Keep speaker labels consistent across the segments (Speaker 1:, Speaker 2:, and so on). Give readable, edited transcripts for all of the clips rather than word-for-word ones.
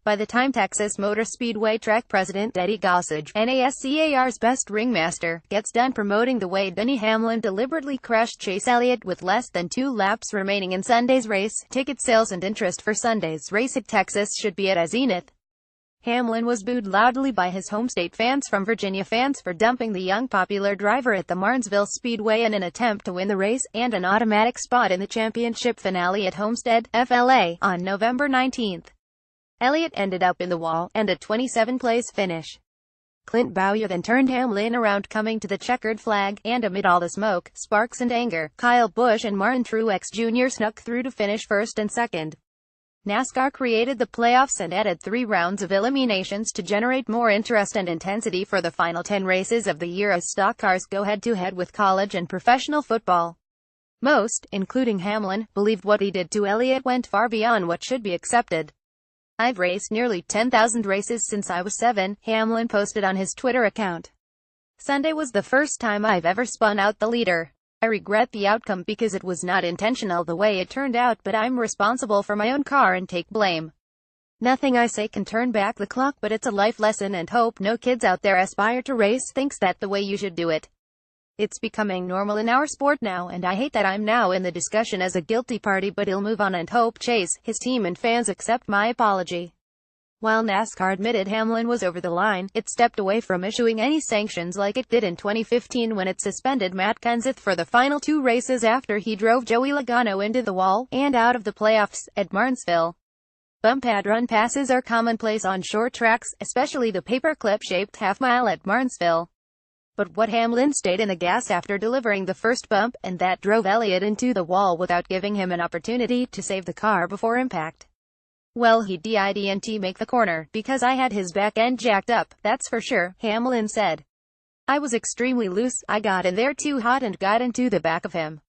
Speaker 1: By the time Texas Motor Speedway track president Eddie Gossage, NASCAR's best ringmaster, gets done promoting the way Denny Hamlin deliberately crashed Chase Elliott with less than 2 laps remaining in Sunday's race, ticket sales and interest for Sunday's race at Texas should be at a zenith. Hamlin was booed loudly by his home state fans from Virginia fans for dumping the young popular driver at the Martinsville Speedway in an attempt to win the race, and an automatic spot in the championship finale at Homestead, FLA, on November 19. Elliott ended up in the wall, and a 27th-place finish. Clint Bowyer then turned Hamlin around coming to the checkered flag, and amid all the smoke, sparks and anger, Kyle Busch and Martin Truex Jr. snuck through to finish first and second. NASCAR created the playoffs and added 3 rounds of eliminations to generate more interest and intensity for the final 10 races of the year as stock cars go head-to-head with college and professional football. Most, including Hamlin, believed what he did to Elliott went far beyond what should be accepted. "I've raced nearly 10,000 races since I was 7, Hamlin posted on his Twitter account. "Sunday was the first time I've ever spun out the leader. I regret the outcome because it was not intentional the way it turned out, but I'm responsible for my own car and take blame. Nothing I say can turn back the clock, but it's a life lesson and hope no kids out there aspire to race thinks that the way you should do it. It's becoming normal in our sport now, and I hate that I'm now in the discussion as a guilty party, but he'll move on and hope Chase, his team and fans accept my apology." While NASCAR admitted Hamlin was over the line, it stepped away from issuing any sanctions like it did in 2015 when it suspended Matt Kenseth for the final 2 races after he drove Joey Logano into the wall, and out of the playoffs, at Martinsville. Bump-and-run passes are commonplace on short tracks, especially the paperclip-shaped half-mile at Martinsville. But what Hamlin stayed in the gas after delivering the first bump, and that drove Elliott into the wall without giving him an opportunity to save the car before impact. "Well, he didn't make the corner, because I had his back end jacked up, that's for sure," Hamlin said. "I was extremely loose, I got in there too hot and got into the back of him."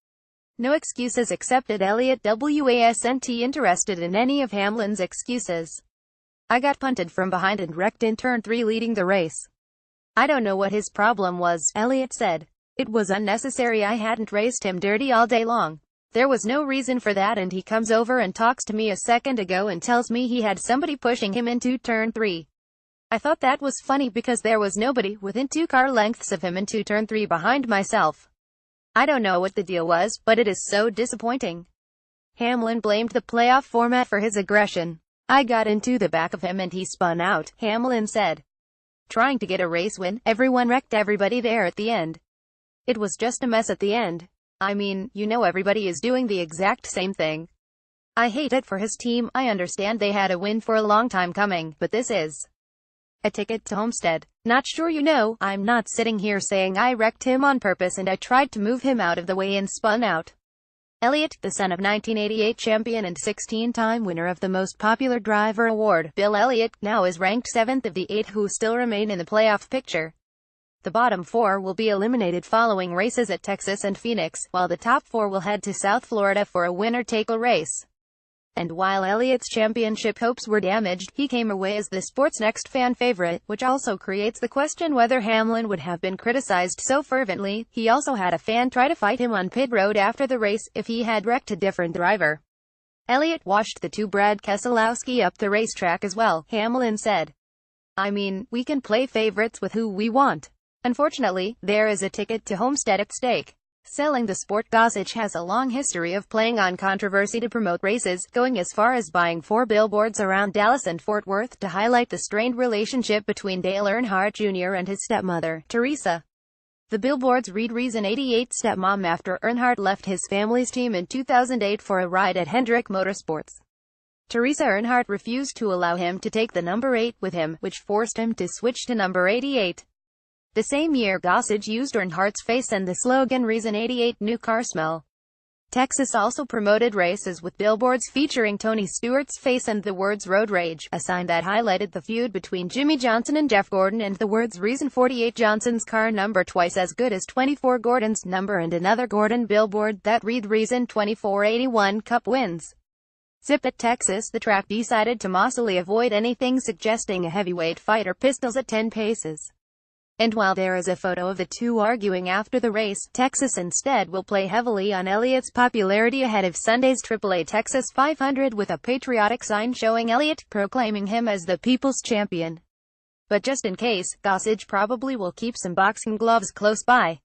Speaker 1: No excuses accepted. Elliott wasn't interested in any of Hamlin's excuses. "I got punted from behind and wrecked in turn 3 leading the race. I don't know what his problem was," Elliott said. "It was unnecessary. I hadn't raced him dirty all day long. There was no reason for that, and he comes over and talks to me a second ago and tells me he had somebody pushing him into turn 3. I thought that was funny because there was nobody within 2 car lengths of him into turn 3 behind myself. I don't know what the deal was, but it is so disappointing." Hamlin blamed the playoff format for his aggression. "I got into the back of him and he spun out," Hamlin said. "Trying to get a race win, everyone wrecked everybody there at the end. It was just a mess at the end. I mean, everybody is doing the exact same thing. I hate it for his team. I understand they had a win for a long time coming, but this is a ticket to Homestead. Not sure I'm not sitting here saying I wrecked him on purpose and I tried to move him out of the way and spun out." Elliott, the son of 1988 champion and 16-time winner of the Most Popular Driver award, Bill Elliott, now is ranked 7th of the 8 who still remain in the playoff picture. The bottom 4 will be eliminated following races at Texas and Phoenix, while the top 4 will head to South Florida for a winner-take-all race. And while Elliott's championship hopes were damaged, he came away as the sport's next fan favorite, which also creates the question whether Hamlin would have been criticized so fervently. He also had a fan try to fight him on pit road after the race, if he had wrecked a different driver. "Elliott washed the 2 Brad Keselowski up the racetrack as well," Hamlin said. "I mean, we can play favorites with who we want. Unfortunately, there is a ticket to Homestead at stake." Selling the sport, Gossage has a long history of playing on controversy to promote races, going as far as buying 4 billboards around Dallas and Fort Worth to highlight the strained relationship between Dale Earnhardt Jr. and his stepmother, Teresa. The billboards read "Reason 88 Stepmom" after Earnhardt left his family's team in 2008 for a ride at Hendrick Motorsports. Teresa Earnhardt refused to allow him to take the number 8 with him, which forced him to switch to number 88. The same year, Gossage used Earnhardt's face and the slogan "Reason 88 New Car Smell." Texas also promoted races with billboards featuring Tony Stewart's face and the words "Road Rage," a sign that highlighted the feud between Jimmy Johnson and Jeff Gordon, and the words "Reason 48 Johnson's car number twice as good as 24 Gordon's number," and another Gordon billboard that read "Reason 2481 Cup wins." Zip at Texas, the track decided to massively avoid anything suggesting a heavyweight fight or pistols at 10 paces. And while there is a photo of the two arguing after the race, Texas instead will play heavily on Elliott's popularity ahead of Sunday's AAA Texas 500 with a patriotic sign showing Elliott, proclaiming him as the people's champion. But just in case, Gossage probably will keep some boxing gloves close by.